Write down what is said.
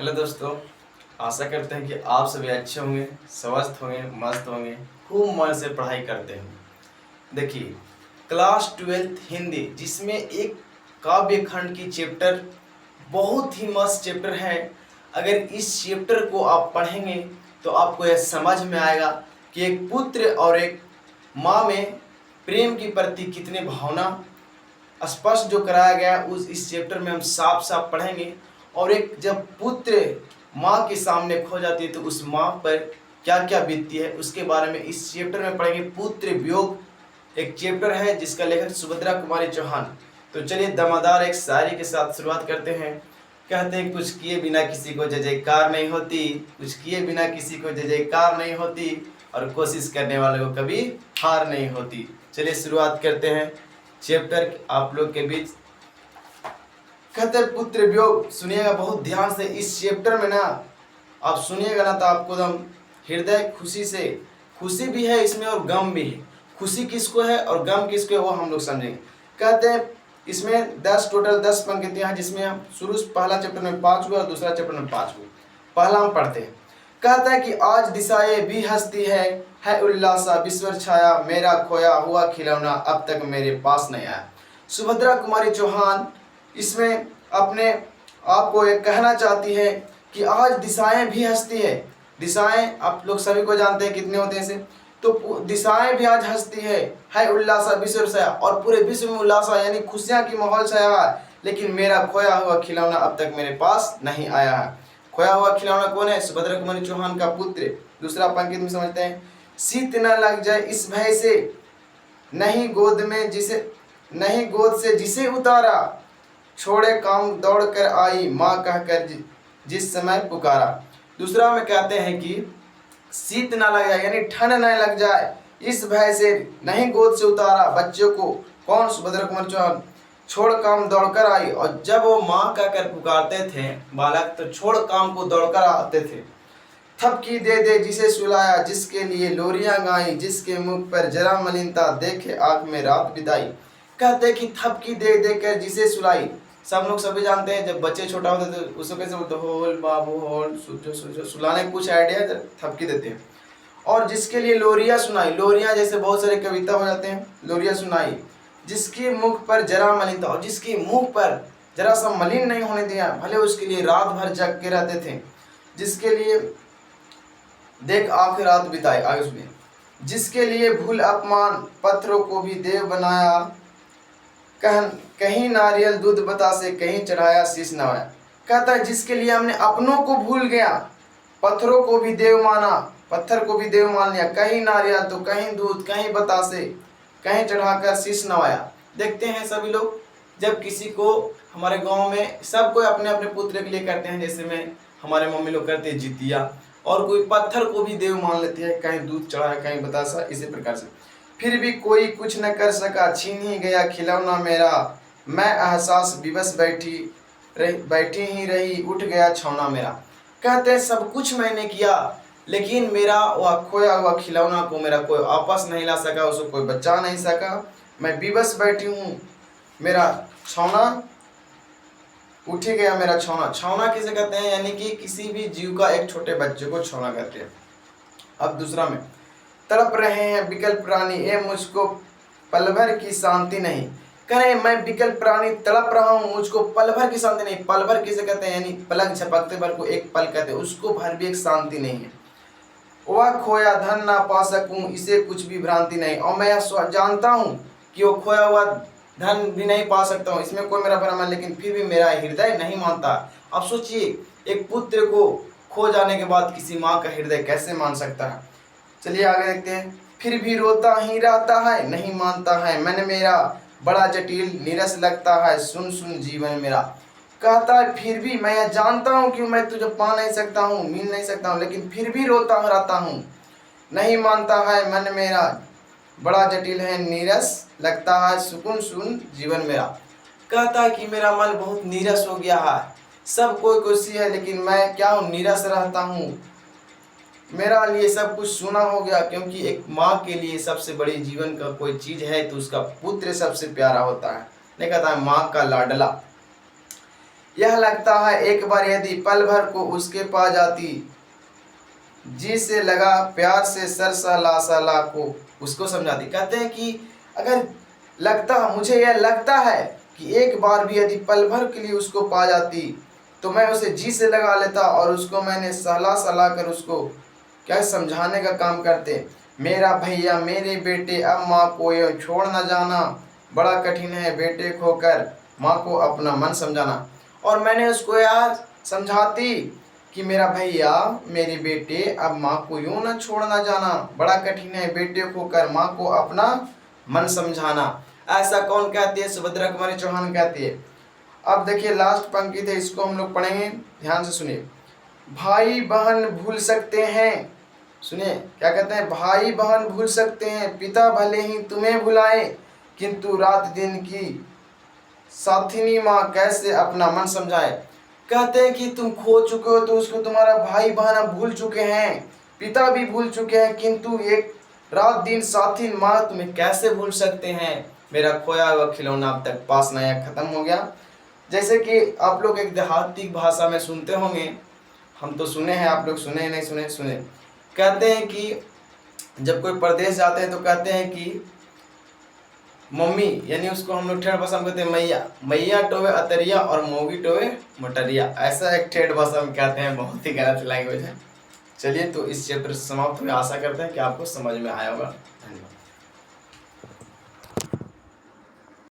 Hello दोस्तों, आशा करते हैं कि आप सभी अच्छे होंगे, स्वस्थ होंगे, मस्त होंगे, खूब मन से पढ़ाई करते होंगे। देखिए, क्लास 12th हिंदी जिसमें एक काव्य खंड की चैप्टर बहुत ही मस्त चैप्टर है। अगर इस चैप्टर को आप पढ़ेंगे तो आपको यह समझ में आएगा कि एक पुत्र और एक माँ में प्रेम के प्रति कितनी भावना स्पष्ट जो कराया गया उस इस चैप्टर में हम साफ साफ पढ़ेंगे। और एक जब पुत्र माँ के सामने खो जाती है तो उस माँ पर क्या क्या बीतती है उसके बारे में इस चैप्टर में पढ़ेंगे। पुत्र वियोग एक चैप्टर है जिसका लेखक सुभद्रा कुमारी चौहान। तो चलिए दमादार एक शायरी के साथ शुरुआत करते हैं। कहते हैं, कुछ किए बिना किसी को जय जयकार नहीं होती, कुछ किए बिना किसी को जय जयकार नहीं होती, और कोशिश करने वालों को कभी हार नहीं होती। चलिए शुरुआत करते हैं चैप्टर आप लोग के बीच। कहते हैं पुत्र वियोग। सुनिएगा बहुत ध्यान से इस चैप्टर में ना, आप सुनिएगा ना तो आपको एकदम हृदय खुशी से, खुशी भी है इसमें और गम भी है। खुशी किसको है और गम किसको है वो हम लोग समझेंगे। कहते हैं इसमें 10 टोटल 10 पंक्तियां हैं जिसमें हम शुरू पहला चैप्टर में 5 हुआ और दूसरा चैप्टर में 5 हुआ। पहला हम पढ़ते हैं। कहता है कि आज दिशाएं भी हंसती है उल्लासा विश्वर छाया, मेरा खोया हुआ खिलौना अब तक मेरे पास नहीं आया। सुभद्रा कुमारी चौहान इसमें अपने आप को एक कहना चाहती है कि आज दिशाएं भी हंसती है। दिशाएं आप लोग सभी को जानते हैं कितने होते हैं इसे, तो दिशाएं भी आज हंसती है उल्लासा विश्व छाया, और पूरे विश्व में उल्लासा यानी खुशियां की माहौल छाया है, लेकिन मेरा खोया हुआ खिलौना अब तक मेरे पास नहीं आया है। खोया हुआ खिलौना कौन है? सुभद्रा कुमारी चौहान का पुत्र। दूसरा पंक्ति में समझते हैं। शीत न लग जाए इस भय से, नहीं गोद से जिसे उतारा, छोड़े काम दौड़ कर आई माँ कहकर जिस समय पुकारा। दूसरा में कहते हैं कि शीत ना लग जाए यानी ठंड न लग जाए इस भय से, नहीं गोद से उतारा बच्चों को। कौन? सुभद्रा कुमारी चौहान। छोड़ काम दौड़कर आई, और जब वो माँ कहकर पुकारते थे बालक तो छोड़ काम को दौड़कर आते थे। थपकी दे दे जिसे सुलाया, जिसके लिए लोरियां गाई, जिसके मुख पर जरा मलिनता देखे आंख में रात बिताई। कहते कि थपकी दे दे कर जिसे सुलाई। सब लोग सभी जानते हैं जब बच्चे छोटा होते तो उसको कैसे बोलते, होल बाबू होल, सूझो सूझो, सुलाने कुछ आइडिया थपकी देते हैं। और जिसके लिए लोरियां सुनाई, लोरियां जैसे बहुत सारे कविता हो जाते हैं, लोरियां सुनाई। जिसके मुख पर जरा मलिनता, और जिसके मुख पर जरा सा मलिन नहीं होने दिया, भले उसके लिए रात भर जग के रहते थे। जिसके लिए देख आखिर रात बिताई। आगे सुनिए। जिसके लिए भूल अपमान पत्थरों को भी देव बनाया, कहीं नारियल दूध बतासे कहीं चढ़ाया शीश नवाया। कहता है जिसके लिए हमने अपनों को भूल गया, पत्थरों को भी देव माना, पत्थर को भी देव मान लिया, कहीं नारियल तो कहीं दूध, कहीं बतासे, कहीं चढ़ाकर शीश नवाया। देखते हैं सभी लोग जब किसी को हमारे गांव में सब कोई अपने अपने पुत्र के लिए करते हैं, जैसे में हमारे मम्मी लोग करते हैं जितिया, और कोई पत्थर को भी देव मान लेते हैं, कहीं दूध चढ़ाया कहीं बतासा, इसी प्रकार से। फिर भी कोई कुछ न कर सका, छीन ही गया खिलौना मेरा, मैं एहसास विवश बैठी ही रही, उठ गया छौना मेरा। कहते हैं सब कुछ मैंने किया लेकिन मेरा वह खोया हुआ खिलौना को मेरा कोई वापस नहीं ला सका, उसको कोई बचा नहीं सका। मैं विवश बैठी हूँ, मेरा छौना उठ ही गया, मेरा छौना। छौना किसे कहते हैं? यानी कि किसी भी जीव का एक छोटे बच्चे को छौना कहते हैं। अब दूसरा में, तड़प रहे हैं विकल प्राणी, ये मुझको पल भर की शांति नहीं। कहे मैं विकल प्राणी तड़प रहा हूँ, मुझको पल भर की शांति नहीं। पल भर किसे कहते हैं? यानी पलक झपकते भर को एक पल कहते हैं, उसको भर भी एक शांति नहीं है। वह खोया धन ना पा सकूं, इसे कुछ भी भ्रांति नहीं। और मैं यह जानता हूँ कि वो खोया हुआ धन भी नहीं पा सकता हूँ, इसमें कोई मेरा भ्रम है, लेकिन फिर भी मेरा हृदय नहीं मानता। अब सोचिए एक पुत्र को खो जाने के बाद किसी माँ का हृदय कैसे मान सकता है। चलिए आगे देखते हैं। फिर भी रोता ही रहता है, नहीं मानता है मन मेरा, बड़ा जटिल नीरस लगता है सुन सुन जीवन मेरा। कहता है फिर भी मैं यह जानता हूँ कि मैं तुझे पा नहीं सकता हूँ, मिल नहीं सकता हूँ, लेकिन फिर भी रोता रहता हूँ। नहीं मानता है मन मेरा, बड़ा जटिल है नीरस लगता है सुकून सुन जीवन मेरा। कहता है कि मेरा मन बहुत नीरस हो गया है, सब कोई खुशी है लेकिन मैं क्या हूँ, नीरस रहता हूँ। मेरा लिए सब कुछ सुना हो गया, क्योंकि एक माँ के लिए सबसे बड़ी जीवन का कोई चीज़ है तो उसका पुत्र सबसे प्यारा होता है। नहीं कहता है माँ का लाडला। यह लगता है एक बार यदि पल भर को उसके पा जाती, जी से लगा प्यार से सरसा लासाला को उसको समझाती। कहते हैं कि अगर मुझे यह लगता है कि एक बार भी यदि पल भर के लिए उसको पा जाती तो मैं उसे जी से लगा लेता, और उसको मैंने सहला सहला कर उसको क्या समझाने का काम करते। मेरा भैया मेरे बेटे अब माँ को ये छोड़ न जाना, बड़ा कठिन है बेटे खोकर माँ को अपना मन समझाना। और मैंने उसको यार समझाती कि मेरा भैया मेरे बेटे अब माँ को यूं न छोड़ना जाना, बड़ा कठिन है बेटे खोकर माँ को अपना मन समझाना। ऐसा कौन कहती है? सुभद्रा कुमारी चौहान कहती है। अब देखिए लास्ट पंक्ति थे, इसको हम लोग पढ़ेंगे, ध्यान से सुनिए। भाई बहन भूल सकते हैं, सुनिए क्या कहते हैं, भाई बहन भूल सकते हैं, पिता भले ही तुम्हें भुलाए, किंतु रात दिन की साथिनी माँ कैसे अपना मन समझाए। कहते हैं कि तुम खो चुके हो तो उसको तुम्हारा भाई बहन अब भूल चुके हैं, पिता भी भूल चुके हैं, किंतु एक रात दिन साथी माँ तुम्हें कैसे भूल सकते हैं। मेरा खोया हुआ खिलौना अब तक पास नया खत्म हो गया। जैसे कि आप लोग एक देहाती भाषा में सुनते होंगे, हम तो सुने हैं, आप लोग सुने नहीं सुने? सुने। कहते हैं कि जब कोई प्रदेश जाते हैं तो कहते हैं कि मम्मी, यानी उसको हम लोग ठेठ भाषा में कहते हैं मैया, मैया टोवे अतरिया और मौगी टोवे मोटरिया, ऐसा एक ठेठ भाषा में कहते हैं। बहुत ही गलत लैंग्वेज है। चलिए तो इस चैप्टर समाप्त हुए, आशा करते हैं कि आपको समझ में आया होगा। धन्यवाद।